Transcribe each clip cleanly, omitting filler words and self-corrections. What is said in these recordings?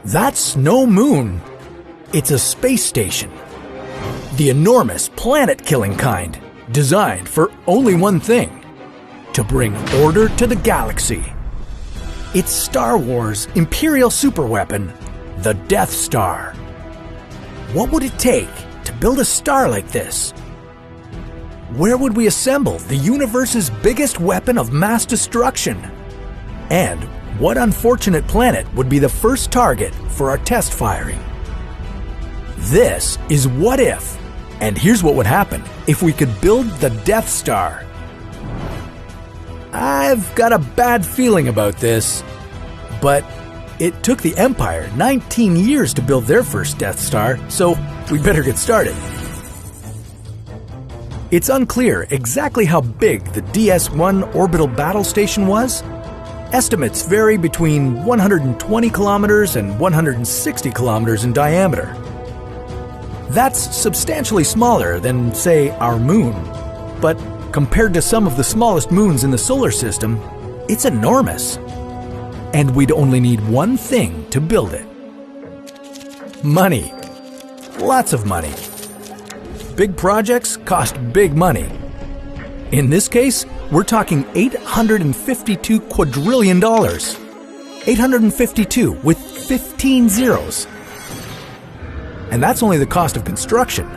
That's no moon. It's a space station. The enormous planet-killing kind, designed for only one thing: to bring order to the galaxy. It's Star Wars' imperial superweapon, the Death Star. What would it take to build a star like this? Where would we assemble the universe's biggest weapon of mass destruction? And what unfortunate planet would be the first target for our test firing? This is What If, and here's what would happen if we could build the Death Star. I've got a bad feeling about this, but it took the Empire 19 years to build their first Death Star, so we better get started. It's unclear exactly how big the DS-1 orbital battle station was. Estimates vary between 120 kilometers and 160 kilometers in diameter. That's substantially smaller than, say, our moon, but compared to some of the smallest moons in the solar system, it's enormous. And we'd only need one thing to build it. Money. Lots of money. Big projects cost big money. In this case, we're talking $852 quadrillion. 852 with 15 zeros. And that's only the cost of construction.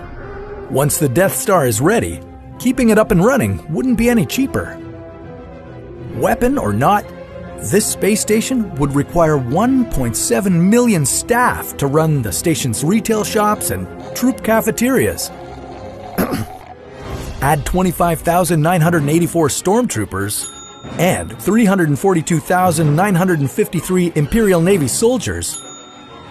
Once the Death Star is ready, keeping it up and running wouldn't be any cheaper. Weapon or not, this space station would require 1.7 million staff to run the station's retail shops and troop cafeterias. Add 25,984 stormtroopers and 342,953 Imperial Navy soldiers,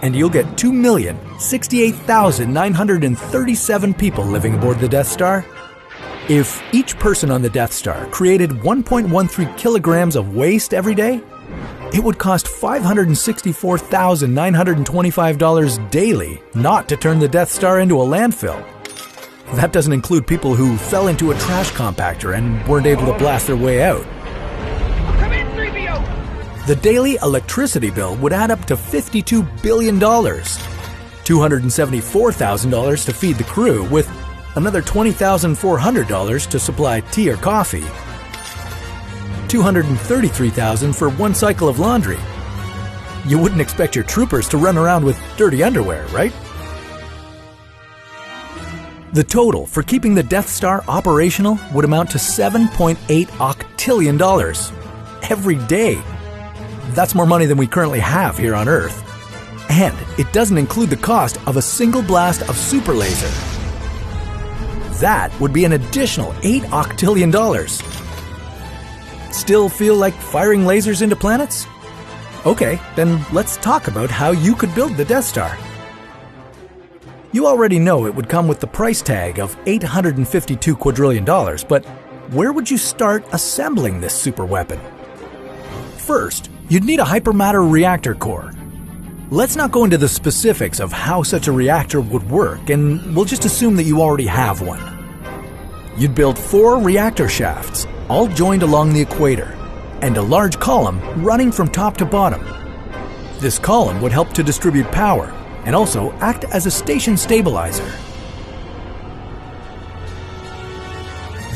and you'll get 2,068,937 people living aboard the Death Star. If each person on the Death Star created 1.13 kilograms of waste every day, it would cost $564,925 daily not to turn the Death Star into a landfill. That doesn't include people who fell into a trash compactor and weren't able to blast their way out. Come in, 3PO! The daily electricity bill would add up to $52 billion, $274,000 to feed the crew, with another $20,400 to supply tea or coffee, $233,000 for one cycle of laundry. You wouldn't expect your troopers to run around with dirty underwear, right? The total for keeping the Death Star operational would amount to $7.8 octillion every day. That's more money than we currently have here on Earth. And it doesn't include the cost of a single blast of super laser. That would be an additional $8 octillion. Still feel like firing lasers into planets? Okay, then let's talk about how you could build the Death Star. You already know it would come with the price tag of $852 quadrillion, but where would you start assembling this super weapon? First, you'd need a hypermatter reactor core. Let's not go into the specifics of how such a reactor would work, and we'll just assume that you already have one. You'd build 4 reactor shafts, all joined along the equator, and a large column running from top to bottom. This column would help to distribute power and also act as a station stabilizer.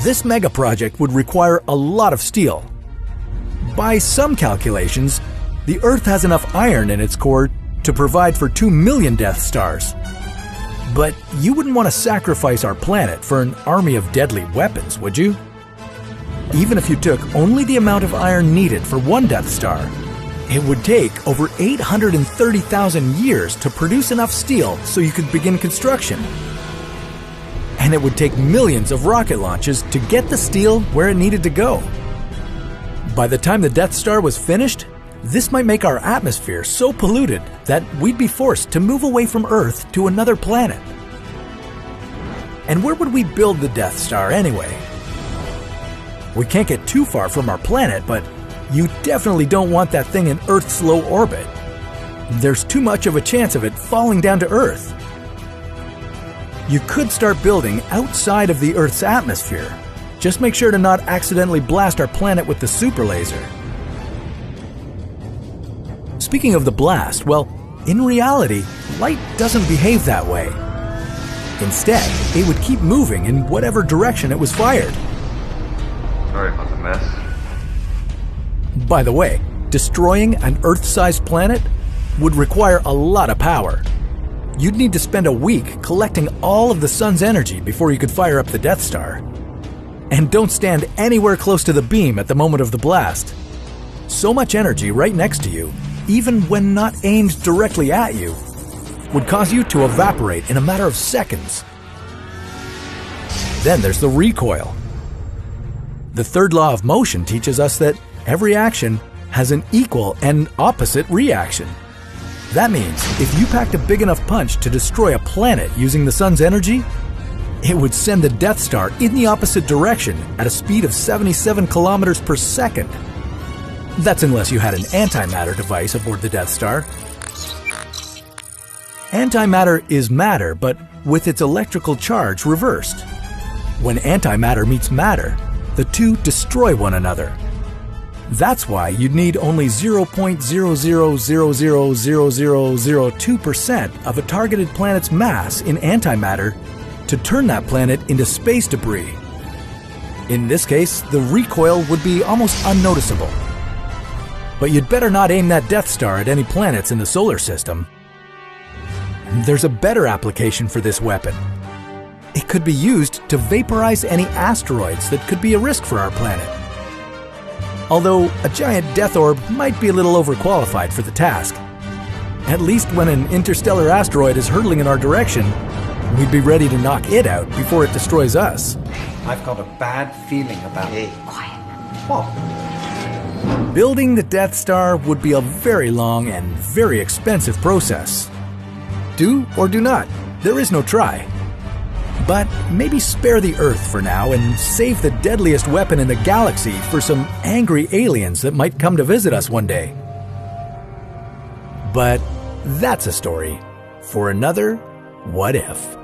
This mega project would require a lot of steel. By some calculations, the Earth has enough iron in its core to provide for 2 million Death Stars. But you wouldn't want to sacrifice our planet for an army of deadly weapons, would you? Even if you took only the amount of iron needed for one Death Star, it would take over 830,000 years to produce enough steel so you could begin construction. And it would take millions of rocket launches to get the steel where it needed to go. By the time the Death Star was finished, this might make our atmosphere so polluted that we'd be forced to move away from Earth to another planet. And where would we build the Death Star anyway? We can't get too far from our planet, but you definitely don't want that thing in Earth's low orbit. There's too much of a chance of it falling down to Earth. You could start building outside of the Earth's atmosphere. Just make sure to not accidentally blast our planet with the super laser. Speaking of the blast, well, In reality, light doesn't behave that way. Instead, it would keep moving in whatever direction it was fired. Sorry about the mess. By the way, destroying an Earth-sized planet would require a lot of power. You'd need to spend a week collecting all of the sun's energy before you could fire up the Death Star. And don't stand anywhere close to the beam at the moment of the blast. So much energy right next to you, even when not aimed directly at you, would cause you to evaporate in a matter of seconds. Then there's the recoil. The third law of motion teaches us that every action has an equal and opposite reaction. That means if you packed a big enough punch to destroy a planet using the sun's energy, it would send the Death Star in the opposite direction at a speed of 77 kilometers per second. That's unless you had an antimatter device aboard the Death Star. Antimatter is matter, but with its electrical charge reversed. When antimatter meets matter, the two destroy one another. That's why you'd need only 0.00000002% of a targeted planet's mass in antimatter to turn that planet into space debris. In this case, the recoil would be almost unnoticeable. But you'd better not aim that Death Star at any planets in the solar system. There's a better application for this weapon. It could be used to vaporize any asteroids that could be a risk for our planet. Although a giant death orb might be a little overqualified for the task. At least when an interstellar asteroid is hurtling in our direction, we'd be ready to knock it out before it destroys us. I've got a bad feeling about it. Quiet. What? Building the Death Star would be a very long and very expensive process. Do or do not, there is no try. But maybe spare the Earth for now and save the deadliest weapon in the galaxy for some angry aliens that might come to visit us one day. But that's a story for another What If.